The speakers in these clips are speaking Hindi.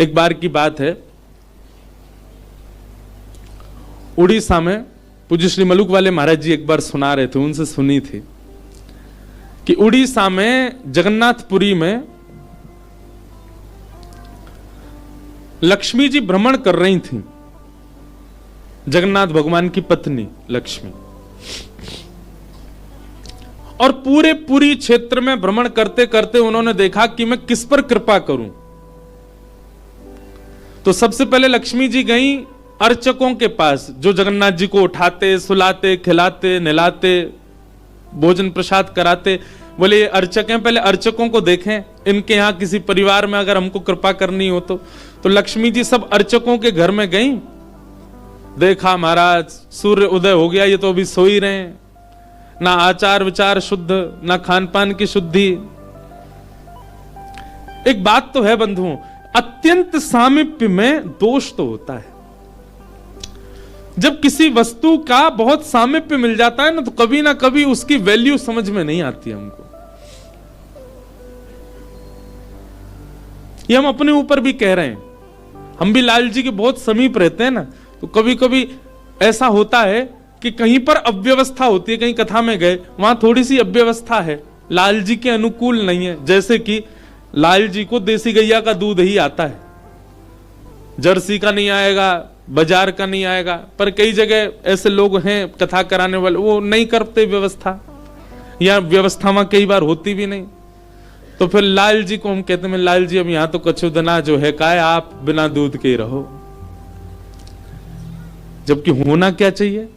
एक बार की बात है, उड़ीसा में पूज्य श्री मलुक वाले महाराज जी एक बार सुना रहे थे, उनसे सुनी थी कि उड़ीसा में जगन्नाथपुरी में लक्ष्मी जी भ्रमण कर रही थी, जगन्नाथ भगवान की पत्नी लक्ष्मी, और पूरी क्षेत्र में भ्रमण करते करते उन्होंने देखा कि मैं किस पर कृपा करूं। तो सबसे पहले लक्ष्मी जी गई अर्चकों के पास, जो जगन्नाथ जी को उठाते, सुलाते, खिलाते, नहलाते, भोजन प्रसाद कराते। बोले ये अर्चक हैं, पहले अर्चकों को देखें, इनके यहां किसी परिवार में अगर हमको कृपा करनी हो तो लक्ष्मी जी सब अर्चकों के घर में गई। देखा महाराज सूर्य उदय हो गया, ये तो अभी सो ही रहे हैं, ना आचार विचार शुद्ध, ना खान पान की शुद्धि। एक बात तो है बंधुओं, अत्यंत सामीप्य में दोष तो होता है। जब किसी वस्तु का बहुत सामीप्य मिल जाता है ना, तो कभी ना कभी उसकी वैल्यू समझ में नहीं आती हमको। ये हम अपने ऊपर भी कह रहे हैं, हम भी लाल जी के बहुत समीप रहते हैं ना, तो कभी कभी ऐसा होता है कि कहीं पर अव्यवस्था होती है, कहीं कथा में गए वहां थोड़ी सी अव्यवस्था है, लाल जी के अनुकूल नहीं है। जैसे कि लाल जी को देसी गैया का दूध ही आता है, जर्सी का नहीं आएगा, बाजार का नहीं आएगा। पर कई जगह ऐसे लोग हैं कथा कराने वाले, वो नहीं करते व्यवस्था, या व्यवस्था में कई बार होती भी नहीं। तो फिर लाल जी को हम कहते हैं, लाल जी अब यहां तो कछुदना जो है का है, आप बिना दूध के ही रहो। जबकि होना क्या चाहिए,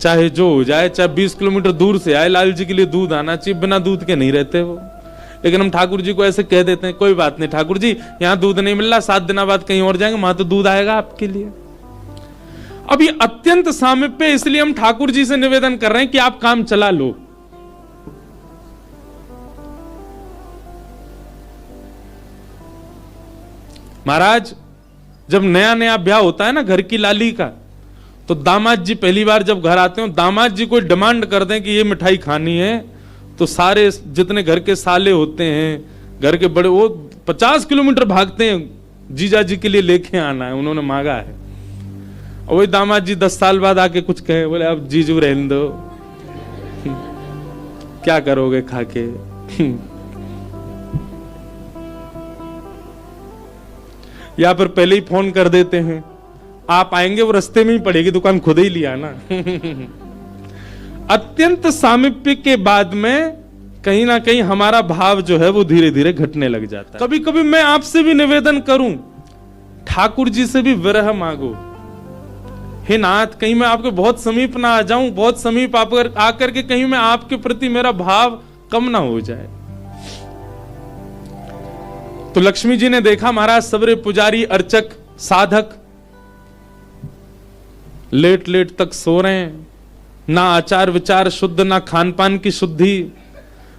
चाहे जो हो जाए, चाहे 20 किलोमीटर दूर से आए, लाल जी के लिए दूध आना चाहिए, बिना दूध के नहीं रहते वो। लेकिन हम ठाकुर जी को ऐसे कह देते हैं, कोई बात नहीं ठाकुर जी, यहां दूध नहीं मिल रहा, 7 दिन बाद कहीं और जाएंगे, वहां तो दूध आएगा आपके लिए। अब ये अत्यंत सामीप्य, इसलिए हम ठाकुर जी से निवेदन कर रहे हैं कि आप काम चला लो। महाराज जब नया नया ब्याह होता है ना घर की लाली का, तो दामाद जी पहली बार जब घर आते हो, दामाद जी कोई डिमांड कर दें कि ये मिठाई खानी है, तो सारे जितने घर के साले होते हैं, घर के बड़े, वो 50 किलोमीटर भागते हैं, जीजा जी के लिए लेके आना है, उन्होंने मांगा है। और वही दामाद जी 10 साल बाद आके कुछ कहे, बोले अब जीजू रहने दो, क्या करोगे खाके। या फिर पहले ही फोन कर देते हैं, आप आएंगे, वो रास्ते में ही पड़ेगी दुकान, खुद ही लिया ना। अत्यंत सामीप्य के बाद में कहीं ना कहीं हमारा भाव जो है वो धीरे धीरे घटने लग जाता है। कभी कभी मैं आपसे भी निवेदन करूं, ठाकुर जी से भी विरह मांगो। हे नाथ, कहीं मैं आपके बहुत समीप ना आ जाऊं, बहुत समीप आकर के कहीं मैं आपके प्रति मेरा भाव कम ना हो जाए। तो लक्ष्मी जी ने देखा महाराज सबरे पुजारी, अर्चक, साधक लेट लेट तक सो रहे हैं, ना आचार विचार शुद्ध, ना खान पान की शुद्धि,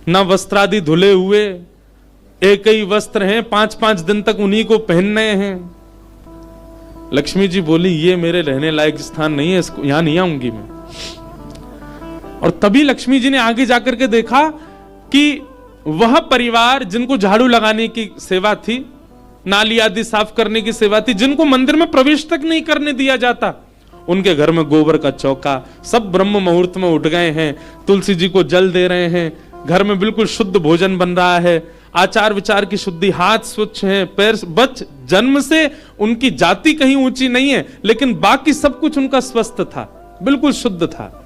ना वस्त्रादि धुले हुए, एक ही वस्त्र हैं, 5-5 दिन तक उन्हीं को पहनने हैं। लक्ष्मी जी बोली ये मेरे रहने लायक स्थान नहीं है, इसको यहां नहीं आऊंगी मैं। और तभी लक्ष्मी जी ने आगे जाकर के देखा कि वह परिवार जिनको झाड़ू लगाने की सेवा थी, नाली आदि साफ करने की सेवा थी, जिनको मंदिर में प्रवेश तक नहीं करने दिया जाता, उनके घर में गोबर का चौका, सब ब्रह्म मुहूर्त में उठ गए हैं, तुलसी जी को जल दे रहे हैं, घर में बिल्कुल शुद्ध भोजन बन रहा है, आचार विचार की शुद्धि, हाथ स्वच्छ हैं, पैर बच, जन्म से उनकी जाति कहीं ऊंची नहीं है, लेकिन बाकी सब कुछ उनका स्वस्थ था, बिल्कुल शुद्ध था।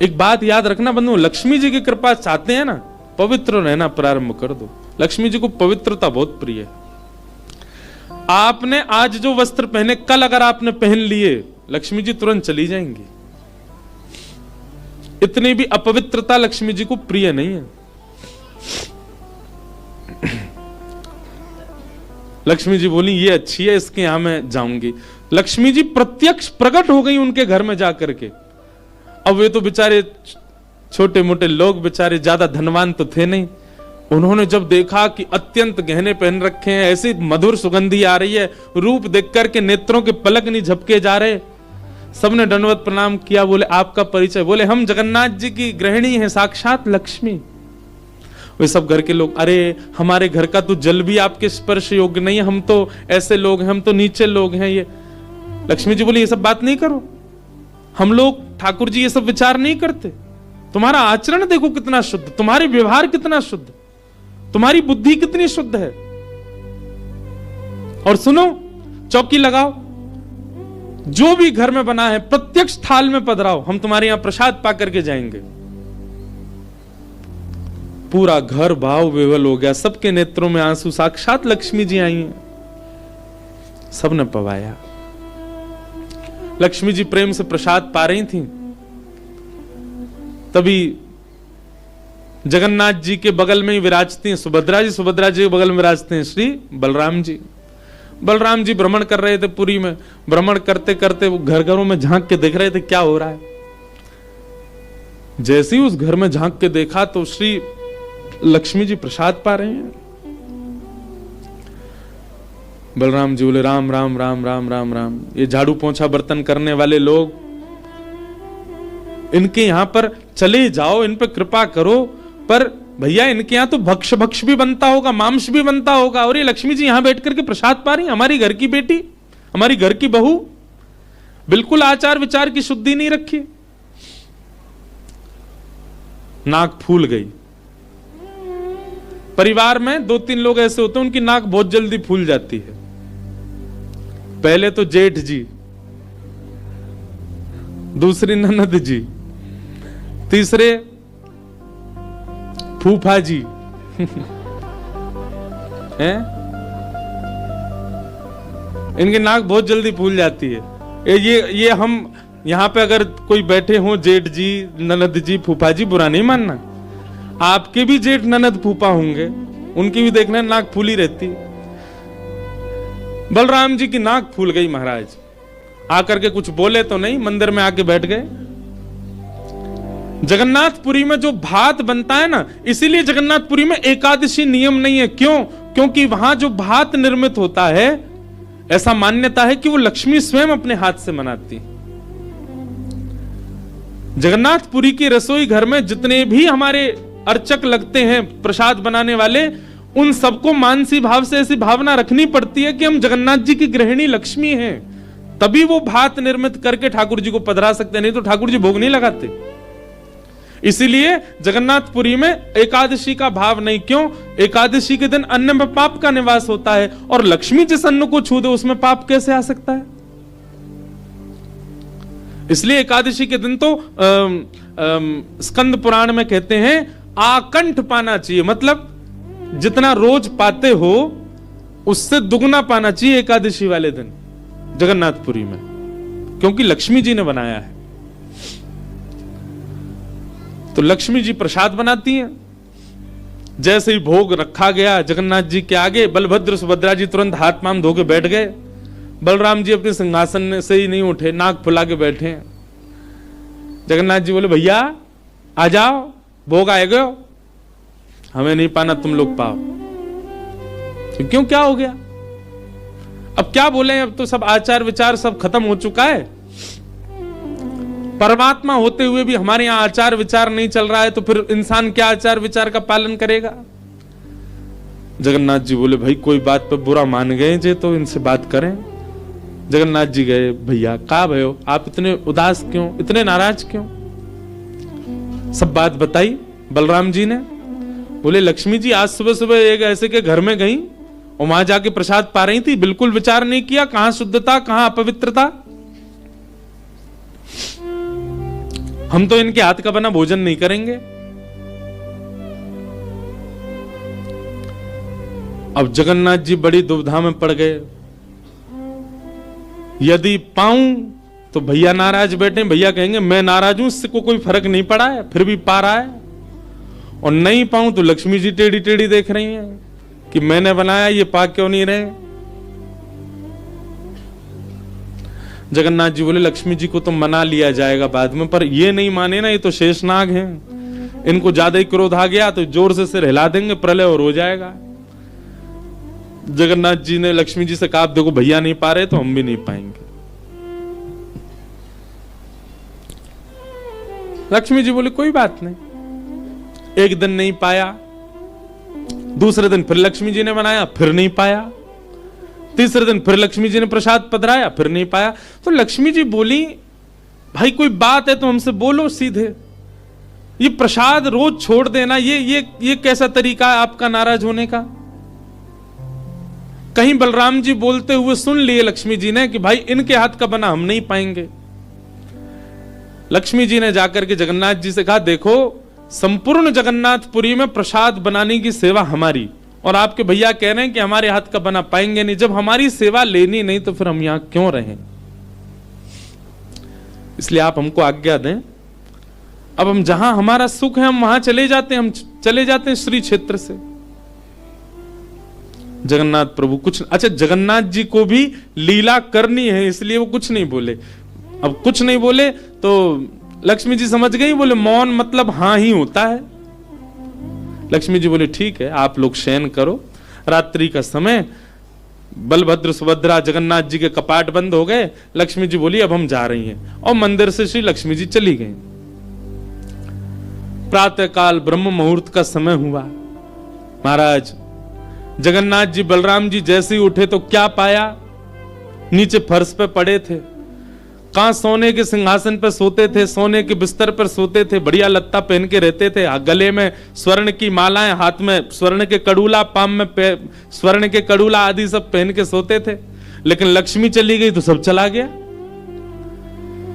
एक बात याद रखना बंधु, लक्ष्मी जी की कृपा चाहते हैं ना, पवित्र रहना प्रारंभ कर दो। लक्ष्मी जी को पवित्रता बहुत प्रिय है। आपने आज जो वस्त्र पहने, कल अगर आपने पहन लिए, लक्ष्मी जी तुरंत चली जाएंगी। इतनी भी अपवित्रता लक्ष्मी जी को प्रिय नहीं है। लक्ष्मी जी बोली ये अच्छी है, इसके यहां मैं जाऊंगी। लक्ष्मी जी प्रत्यक्ष प्रकट हो गई उनके घर में जाकर के। अब वे तो बेचारे छोटे मोटे लोग, बेचारे ज्यादा धनवान तो थे नहीं। उन्होंने जब देखा कि अत्यंत गहने पहन रखे हैं, ऐसी मधुर सुगंधी आ रही है, रूप देख करके नेत्रों के पलक नहीं झपके जा रहे, सबने दंडवत प्रणाम किया। बोले आपका परिचय? बोले हम जगन्नाथ जी की गृहिणी हैं, साक्षात लक्ष्मी। वे सब घर के लोग, अरे हमारे घर का तो जल भी आपके स्पर्श योग्य नहीं है, हम तो ऐसे लोग हैं, हम तो नीचे लोग हैं। ये लक्ष्मी जी बोली ये सब बात नहीं करो, हम लोग ठाकुर जी ये सब विचार नहीं करते। तुम्हारा आचरण देखो कितना शुद्ध, तुम्हारे व्यवहार कितना शुद्ध, तुम्हारी बुद्धि कितनी शुद्ध है। और सुनो, चौकी लगाओ, जो भी घर में बना है प्रत्यक्ष थाल में पधराओ, हम तुम्हारे यहां प्रसाद पा करके जाएंगे। पूरा घर भाव विवल हो गया, सबके नेत्रों में आंसू, साक्षात लक्ष्मी जी आई हैं, सबने पवाया। लक्ष्मी जी प्रेम से प्रसाद पा रही थी, तभी जगन्नाथ जी के बगल में ही विराजती हैं सुभद्रा जी, सुभद्रा जी के बगल में विराजते हैं श्री बलराम जी। बलराम जी भ्रमण कर रहे थे पुरी में, भ्रमण करते करते वो घर घरों में झांक के देख रहे थे क्या हो रहा है। जैसे ही उस घर में झांक के देखा तो श्री लक्ष्मी जी प्रसाद पा रहे हैं। बलराम जी बोले राम राम राम राम राम राम, ये झाड़ू पोंछा बर्तन करने वाले लोग, इनके यहां पर चले जाओ, इन पे कृपा करो, पर भैया इनके यहां तो भक्ष भी बनता होगा, मांस भी बनता होगा, और ये लक्ष्मी जी यहां बैठ करके प्रसाद पा रही, हमारी घर की बेटी, हमारी घर की बहू, बिल्कुल आचार विचार की शुद्धि नहीं रखी। नाक फूल गई। परिवार में 2-3 लोग ऐसे होते हैं उनकी नाक बहुत जल्दी फूल जाती है। पहले तो जेठ जी, दूसरी ननद जी, तीसरे फूफा जी हैं, इनकी नाक बहुत जल्दी फूल जाती है। ये हम यहां पे अगर कोई बैठे हो, जेठ जी, ननद जी, फूफा जी, बुरा नहीं मानना, आपके भी जेठ ननद फूफा होंगे, उनकी भी देखना नाक फूली रहती। बलराम जी की नाक फूल गई। महाराज आकर के कुछ बोले तो नहीं, मंदिर में आके बैठ गए। जगन्नाथपुरी में जो भात बनता है ना, इसीलिए जगन्नाथपुरी में एकादशी नियम नहीं है। क्यों? क्योंकि वहां जो भात निर्मित होता है, ऐसा मान्यता है कि वो लक्ष्मी स्वयं अपने हाथ से बनाती। जगन्नाथपुरी की रसोई घर में जितने भी हमारे अर्चक लगते हैं, प्रसाद बनाने वाले, उन सबको मानसी भाव से ऐसी भावना रखनी पड़ती है कि हम जगन्नाथ जी की गृहिणी लक्ष्मी हैं, तभी वो भात निर्मित करके ठाकुर जी को पधरा सकते, नहीं तो ठाकुर जी भोग नहीं लगाते। इसीलिए जगन्नाथपुरी में एकादशी का भाव नहीं। क्यों? एकादशी के दिन अन्न में पाप का निवास होता है, और लक्ष्मी जिस अन्न को छू दे उसमें पाप कैसे आ सकता है? इसलिए एकादशी के दिन तो स्कंद पुराण में कहते हैं आकंठ पाना चाहिए, मतलब जितना रोज पाते हो उससे दुगना पाना चाहिए एकादशी वाले दिन जगन्नाथपुरी में, क्योंकि लक्ष्मी जी ने बनाया है। तो लक्ष्मी जी प्रसाद बनाती हैं। जैसे ही भोग रखा गया जगन्नाथ जी के आगे, बलभद्र सुभद्रा जी तुरंत हाथ पांव धो के बैठ गए। बलराम जी अपने सिंहासन से ही नहीं उठे, नाक फुला के बैठे हैं। जगन्नाथ जी बोले भैया आ जाओ, भोग आए गए, हमें नहीं पाना, तुम लोग पाओ। तो क्यों, क्या हो गया? अब क्या बोले, अब तो सब आचार विचार सब खत्म हो चुका है। परमात्मा होते हुए भी हमारे यहां आचार विचार नहीं चल रहा है, तो फिर इंसान क्या आचार विचार का पालन करेगा? जगन्नाथ जी बोले भाई कोई बात पर बुरा मान गए जे, तो इनसे बात करें। जगन्नाथ जी गए, भैया का भयो, आप इतने उदास क्यों, इतने नाराज क्यों? सब बात बताई बलराम जी ने। बोले लक्ष्मी जी आज सुबह सुबह एक ऐसे के घर में गई और वहां जाके प्रसाद पा रही थी, बिल्कुल विचार नहीं किया कहां शुद्धता कहां अपवित्रता। हम तो इनके हाथ का बना भोजन नहीं करेंगे। अब जगन्नाथ जी बड़ी दुविधा में पड़ गए। यदि पाऊं तो भैया नाराज बैठे, भैया कहेंगे मैं नाराज हूं, इससे कोई फर्क नहीं पड़ा है, फिर भी पा रहा है। और नहीं पाऊं तो लक्ष्मी जी टेढ़ी टेढ़ी देख रही हैं कि मैंने बनाया, ये पा क्यों नहीं रहे। जगन्नाथ जी बोले लक्ष्मी जी को तो मना लिया जाएगा बाद में, पर ये नहीं माने ना, ये तो शेषनाग हैं, इनको ज्यादा ही क्रोध आ गया तो जोर से सिर हिला देंगे, प्रलय और हो जाएगा। जगन्नाथ जी ने लक्ष्मी जी से कहा देखो भैया नहीं पा रहे तो हम भी नहीं पाएंगे। लक्ष्मी जी बोले कोई बात नहीं, एक दिन नहीं पाया, दूसरे दिन फिर लक्ष्मी जी ने बनाया, फिर नहीं पाया। तीसरे दिन फिर लक्ष्मी जी ने प्रसाद पधराया, फिर नहीं पाया। तो लक्ष्मी जी बोली, भाई कोई बात है तो हमसे बोलो सीधे, ये प्रसाद रोज छोड़ देना, ये कैसा तरीका है आपका नाराज होने का? कहीं बलराम जी बोलते हुए सुन लिए लक्ष्मी जी ने कि भाई इनके हाथ का बना हम नहीं पाएंगे। लक्ष्मी जी ने जाकर के जगन्नाथ जी से कहा, देखो संपूर्ण जगन्नाथपुरी में प्रसाद बनाने की सेवा हमारी, और आपके भैया कह रहे हैं कि हमारे हाथ का बना पाएंगे नहीं। जब हमारी सेवा लेनी नहीं तो फिर हम यहां क्यों रहें? इसलिए आप हमको आज्ञा दें, अब हम जहां हमारा सुख है हम वहां चले जाते हैं, हम चले जाते हैं श्री क्षेत्र से। जगन्नाथ प्रभु कुछ, अच्छा जगन्नाथ जी को भी लीला करनी है इसलिए वो कुछ नहीं बोले। अब कुछ नहीं बोले तो लक्ष्मी जी समझ गई, बोले मौन मतलब हां ही होता है। लक्ष्मी जी बोले ठीक है, आप लोग शयन करो। रात्रि का समय, बलभद्र सुभद्रा जगन्नाथ जी के कपाट बंद हो गए। लक्ष्मी जी बोली अब हम जा रही हैं, और मंदिर से श्री लक्ष्मी जी चली गई। प्रातः काल ब्रह्म मुहूर्त का समय हुआ। महाराज जगन्नाथ जी बलराम जी जैसे ही उठे तो क्या पाया, नीचे फर्श पे पड़े थे। कहां सोने के सिंहासन पर सोते थे, सोने के बिस्तर पर सोते थे, बढ़िया लत्ता पहन के रहते थे, गले में स्वर्ण की मालाएं, हाथ में स्वर्ण के कड़ूला, पाम में स्वर्ण के कड़ूला आदि सब पहन के सोते थे। लेकिन लक्ष्मी चली गई तो सब चला गया।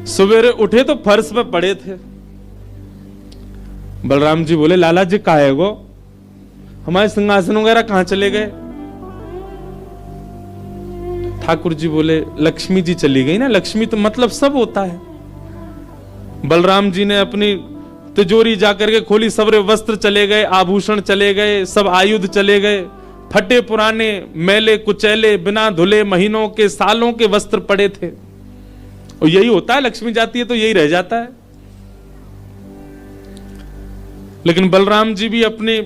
सवेरे उठे तो फर्श पे पड़े थे। बलराम जी बोले लाला जी कहाँ है वो, हमारे सिंहासन वगैरह कहां चले गए? ठाकुर जी बोले लक्ष्मी जी चली गई ना, लक्ष्मी तो मतलब सब होता है। बलराम जी ने अपनी तिजोरी जाकर के खोली, सबरे वस्त्र चले गए, आभूषण चले गए, सब आयुध चले गए, फटे पुराने मैले कुचैले बिना धुले महीनों के सालों के वस्त्र पड़े थे। और यही होता है, लक्ष्मी जाती है तो यही रह जाता है। लेकिन बलराम जी भी अपनी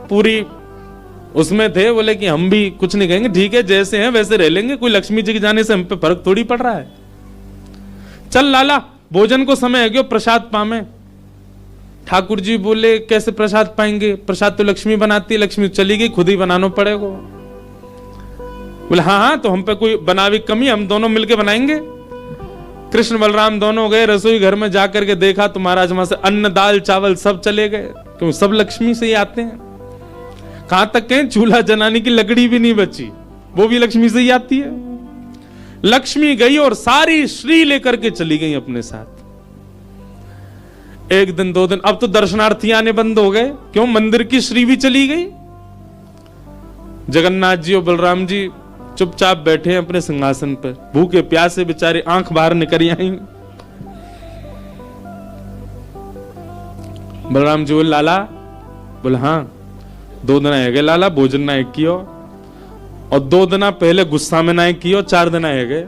पूरी उसमें थे, बोले कि हम भी कुछ नहीं कहेंगे, ठीक है जैसे हैं वैसे रह लेंगे, कोई लक्ष्मी जी के जाने से हम पे फर्क थोड़ी पड़ रहा है। चल लाला भोजन को समय है, क्यों प्रसाद पामे। ठाकुर जी बोले कैसे प्रसाद पाएंगे, प्रसाद तो लक्ष्मी बनाती है, लक्ष्मी चली गई, खुद ही बनाना पड़ेगा। बोले हाँ हाँ, तो हम पे कोई बनावी कमी, हम दोनों मिलके बनाएंगे। कृष्ण बलराम दोनों गए रसोई घर में, जाकर के देखा तो महाराज वहां से अन्न दाल चावल सब चले गए, क्यों सब लक्ष्मी से ही आते हैं। कहां तक कहें चूल्हा जलाने की लकड़ी भी नहीं बची, वो भी लक्ष्मी से ही आती है। लक्ष्मी गई और सारी श्री लेकर के चली गई अपने साथ। एक दिन दो दिन, अब तो दर्शनार्थी आने बंद हो गए, क्यों मंदिर की श्री भी चली गई। जगन्नाथ जी और बलराम जी चुपचाप बैठे हैं अपने सिंहासन पर, भूखे प्यासे बेचारे, आंख बाहर निकल आई। बलराम जी बोले लाला, बोले हाँ 2 दिन है गए लाला, भोजन ना एक कियो, और 2 दिन पहले गुस्सा में ना कियो, 4 दिन है गए,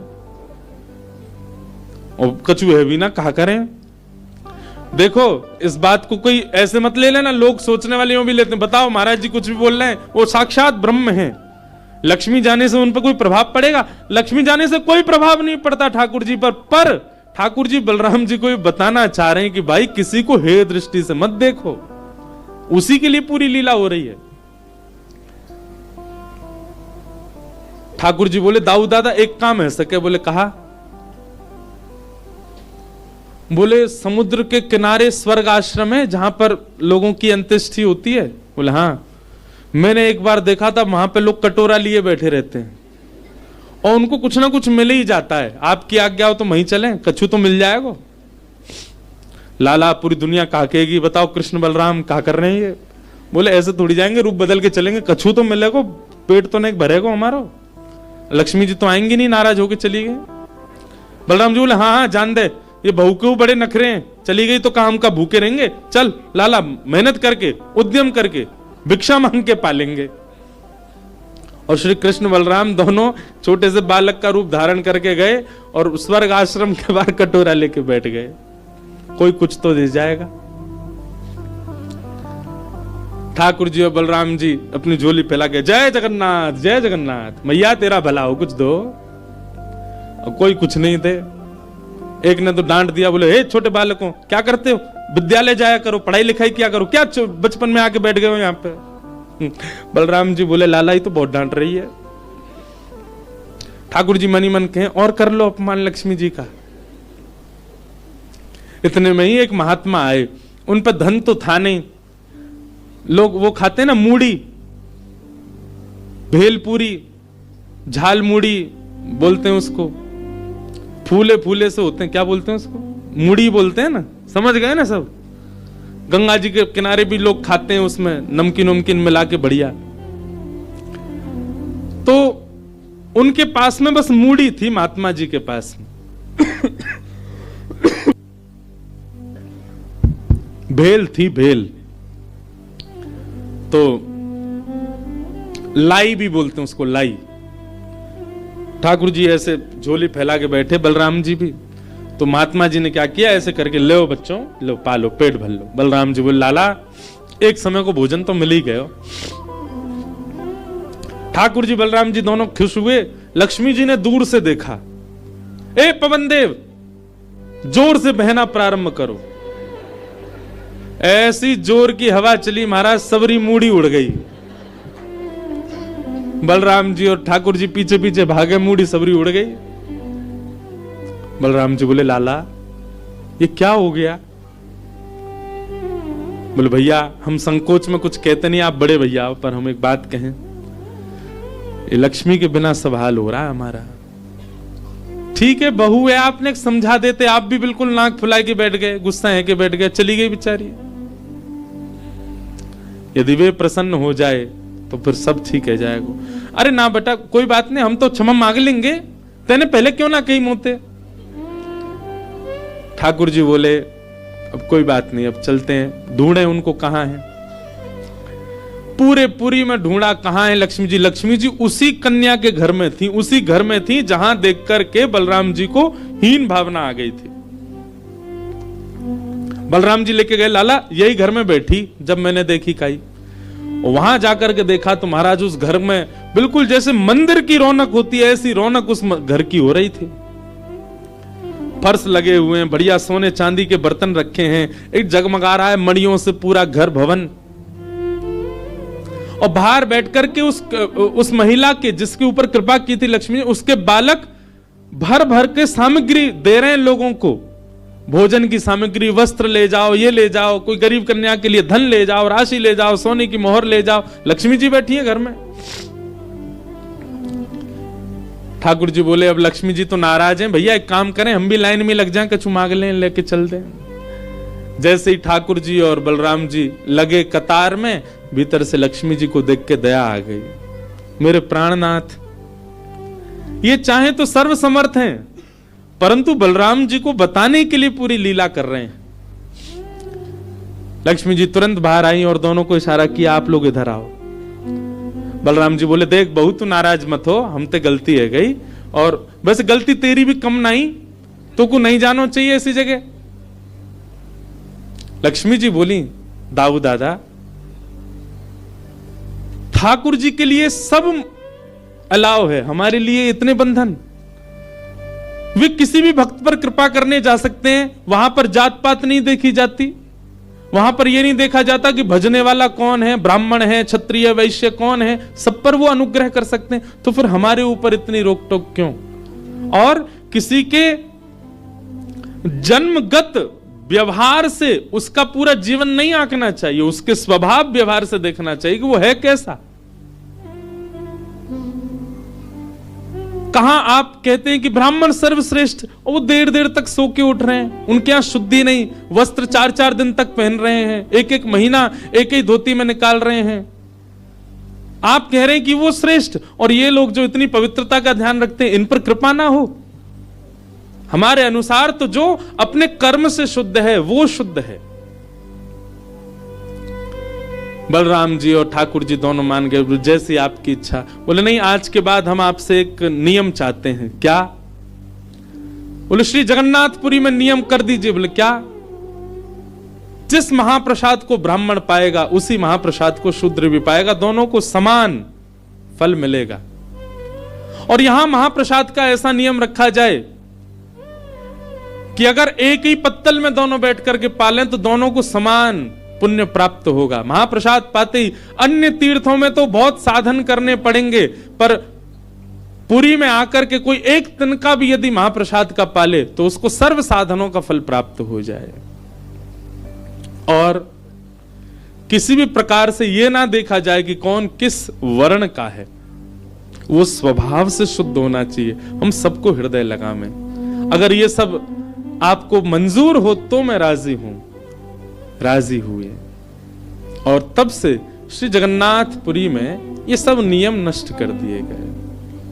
और कछु है भी ना, कहा करें। देखो इस बात को कोई ऐसे मत ले लेना, लोग सोचने वाले यूं भी लेते हैं, बताओ महाराज जी कुछ भी बोल रहे हैं, वो साक्षात ब्रह्म है, लक्ष्मी जाने से उन पर कोई प्रभाव पड़ेगा? लक्ष्मी जाने से कोई प्रभाव नहीं पड़ता ठाकुर जी पर ठाकुर जी बलराम जी को बताना चाह रहे हैं कि भाई किसी को हे दृष्टि से मत देखो, उसी के लिए पूरी लीला हो रही है। ठाकुर जी बोले दाऊ दादा एक काम है सके, बोले कहा, बोले समुद्र के किनारे स्वर्ग आश्रम है जहां पर लोगों की अंत्येष्टि होती है। बोले हाँ, मैंने एक बार देखा था वहां पे लोग कटोरा लिए बैठे रहते हैं और उनको कुछ ना कुछ मिल ही जाता है, आपकी आज्ञा हो तो वहीं चलें, कछु तो मिल जाएगा। लाला पूरी दुनिया कहा कहेगी बताओ कृष्ण बलराम क्या कर रहे हैं ये। बोले ऐसे थोड़ी जाएंगे, रूप बदल के चलेंगे, कछु तो मिलेगा, पेट तो नहीं भरेगा हमारा। लक्ष्मी जी तो आएंगी नहीं, नाराज होकर चली गई। बलराम जी बोले हाँ हाँ जान दे, ये बहू के बड़े नखरे हैं, चली गई तो काम का भूखे रहेंगे, चल लाला मेहनत करके उद्यम करके भिक्षा मांग के पालेंगे। और श्री कृष्ण बलराम दोनों छोटे से बालक का रूप धारण करके गए और स्वर्ग आश्रम के बाहर कटोरा लेके बैठ गए, कोई कुछ तो दे जाएगा। ठाकुर जी और बलराम जी अपनी झोली फैला के जय जगन्नाथ जय जगन्नाथ, मैया तेरा भला हो कुछ दो। और कोई कुछ नहीं थे। एक ने तो डांट दिया, बोले हे छोटे बालकों क्या करते हो, विद्यालय जाया करो, पढ़ाई लिखाई किया करो, क्या बचपन में आके बैठ गए हो यहाँ पे। बलराम जी बोले लाला ही तो बहुत डांट रही है। ठाकुर जी मनी मन कहें और कर लो अपमान लक्ष्मी जी का। इतने में ही एक महात्मा आए, उन पर धन तो था नहीं, लोग वो खाते ना मूड़ी, भेलपूरी, झाल मूड़ी बोलते हैं उसको, फूले फूले से होते हैं, क्या बोलते हैं उसको, मूड़ी बोलते हैं ना, समझ गए ना सब। गंगा जी के किनारे भी लोग खाते हैं, उसमें नमकीन नमकीन मिला के बढ़िया। तो उनके पास में बस मूड़ी थी, महात्मा जी के पास में। भेल थी, भेल तो लाई भी बोलते हैं उसको, लाई। ठाकुर जी ऐसे झोली फैला के बैठे, बलराम जी भी। तो महात्मा जी ने क्या किया, ऐसे करके लो बच्चों, लो पालो, पेट भर लो। बलराम जी बोले लाला एक समय को भोजन तो मिल ही गए। ठाकुर जी बलराम जी दोनों खुश हुए। लक्ष्मी जी ने दूर से देखा, ए पवन देव जोर से बहना प्रारंभ करो। ऐसी जोर की हवा चली महाराज, सबरी मूड़ी उड़ गई। बलराम जी और ठाकुर जी पीछे पीछे भागे, मूड़ी सबरी उड़ गई। बलराम जी बोले लाला ये क्या हो गया? बोले भैया हम संकोच में कुछ कहते नहीं, आप बड़े भैया, पर हम एक बात कहें, ये लक्ष्मी के बिना सब हाल हो रहा है हमारा। ठीक है बहू है, आपने समझा देते, आप भी बिल्कुल नाक फुला के बैठ गए, गुस्सा है के बैठ गए, चली गई बेचारी। यदि वे प्रसन्न हो जाए तो फिर सब ठीक है जाएगा। अरे ना बेटा कोई बात नहीं, हम तो क्षमा मांग लेंगे, तेने पहले क्यों ना कही मोते। ठाकुर जी बोले अब कोई बात नहीं, अब चलते हैं, ढूंढे उनको कहां है। पूरे पुरी में ढूंढा, कहां है लक्ष्मी जी। लक्ष्मी जी उसी कन्या के घर में थी, उसी घर में थी जहां देख करके बलराम जी को हीन भावना आ गई थी। बलराम जी लेके गए, लाला यही घर में बैठी, जब मैंने देखी काई। वहां जाकर के देखा तो महाराज उस घर में बिल्कुल जैसे मंदिर की रौनक होती है, ऐसी रौनक उस घर की हो रही थी। फर्श लगे हुए हैं, बढ़िया सोने चांदी के बर्तन रखे हैं, एक जगमगा रहा है मणियों से पूरा घर भवन। और बाहर बैठ करके उस महिला के जिसके ऊपर कृपा की थी लक्ष्मी, उसके बालक भर भर के सामग्री दे रहे हैं लोगों को, भोजन की सामग्री, वस्त्र ले जाओ, ये ले जाओ, कोई गरीब कन्या के लिए धन ले जाओ, राशि ले जाओ, सोने की मोहर ले जाओ। लक्ष्मी जी बैठी है घर में। ठाकुर जी बोले अब लक्ष्मी जी तो नाराज हैं, भैया एक काम करें, हम भी लाइन में लग जाएं, कछु मांग लें, लेके चल दें। जैसे ही ठाकुर जी और बलराम जी लगे कतार में, भीतर से लक्ष्मी जी को देख के दया आ गई। मेरे प्राणनाथ, ये चाहे तो सर्वसमर्थ हैं, परंतु बलराम जी को बताने के लिए पूरी लीला कर रहे हैं। लक्ष्मी जी तुरंत बाहर आई और दोनों को इशारा किया, आप लोग इधर आओ। बलराम जी बोले देख बहू तू नाराज मत हो, हम ते गलती है गई, और वैसे गलती तेरी भी कम नहीं, तो को नहीं जानो चाहिए ऐसी जगह। लक्ष्मी जी बोली दाऊ दादा, ठाकुर जी के लिए सब अलाव है, हमारे लिए इतने बंधन। वे किसी भी भक्त पर कृपा करने जा सकते हैं, वहां पर जात पात नहीं देखी जाती, वहां पर यह नहीं देखा जाता कि भजने वाला कौन है, ब्राह्मण है, क्षत्रिय, वैश्य कौन है, सब पर वो अनुग्रह कर सकते हैं। तो फिर हमारे ऊपर इतनी रोक टोक क्यों? और किसी के जन्मगत व्यवहार से उसका पूरा जीवन नहीं आंकना चाहिए, उसके स्वभाव व्यवहार से देखना चाहिए कि वो है कैसा। कहां आप कहते हैं कि ब्राह्मण सर्वश्रेष्ठ, और वो देर देर तक सो के उठ रहे हैं, उनके यहां शुद्धि नहीं, वस्त्र 4-4 दिन तक पहन रहे हैं, एक महीना एक ही धोती में निकाल रहे हैं। आप कह रहे हैं कि वो श्रेष्ठ, और ये लोग जो इतनी पवित्रता का ध्यान रखते हैं, इन पर कृपा ना हो। हमारे अनुसार तो जो अपने कर्म से शुद्ध है वो शुद्ध है। बलराम जी और ठाकुर जी दोनों मान गए, जैसी आपकी इच्छा। बोले नहीं, आज के बाद हम आपसे एक नियम चाहते हैं। क्या? बोले श्री जगन्नाथपुरी में नियम कर दीजिए। बोले क्या? जिस महाप्रसाद को ब्राह्मण पाएगा उसी महाप्रसाद को शूद्र भी पाएगा, दोनों को समान फल मिलेगा। और यहां महाप्रसाद का ऐसा नियम रखा जाए कि अगर एक ही पत्तल में दोनों बैठ करके पालें तो दोनों को समान पुण्य प्राप्त होगा। महाप्रसाद पाते ही, अन्य तीर्थों में तो बहुत साधन करने पड़ेंगे, पर पुरी में आकर के कोई एक तिनका भी यदि महाप्रसाद का पाले तो उसको सर्व साधनों का फल प्राप्त हो जाए। और किसी भी प्रकार से यह ना देखा जाए कि कौन किस वर्ण का है, वो स्वभाव से शुद्ध होना चाहिए। हम सबको हृदय लगावें। अगर ये सब आपको मंजूर हो तो मैं राजी हूं। राजी हुए और तब से श्री जगन्नाथपुरी में ये सब नियम नष्ट कर दिए गए।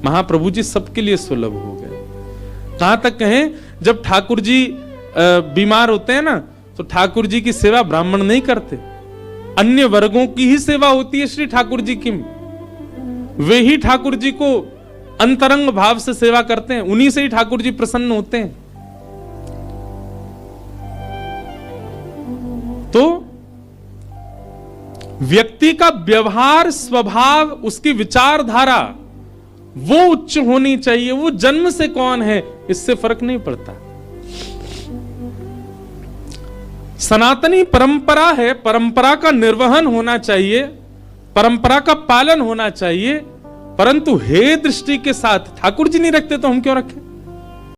महाप्रभु जी सबके लिए सुलभ हो गए। कहां तक कहें, जब ठाकुर जी बीमार होते हैं ना, तो ठाकुर जी की सेवा ब्राह्मण नहीं करते, अन्य वर्गों की ही सेवा होती है श्री ठाकुर जी की। वे ही ठाकुर जी को अंतरंग भाव से सेवा करते हैं, उन्हीं से ही ठाकुर जी प्रसन्न होते हैं। तो व्यक्ति का व्यवहार, स्वभाव, उसकी विचारधारा वो उच्च होनी चाहिए। वो जन्म से कौन है इससे फर्क नहीं पड़ता। सनातनी परंपरा है, परंपरा का निर्वहन होना चाहिए, परंपरा का पालन होना चाहिए, परंतु हे दृष्टि के साथ ठाकुर जी नहीं रखते तो हम क्यों रखें।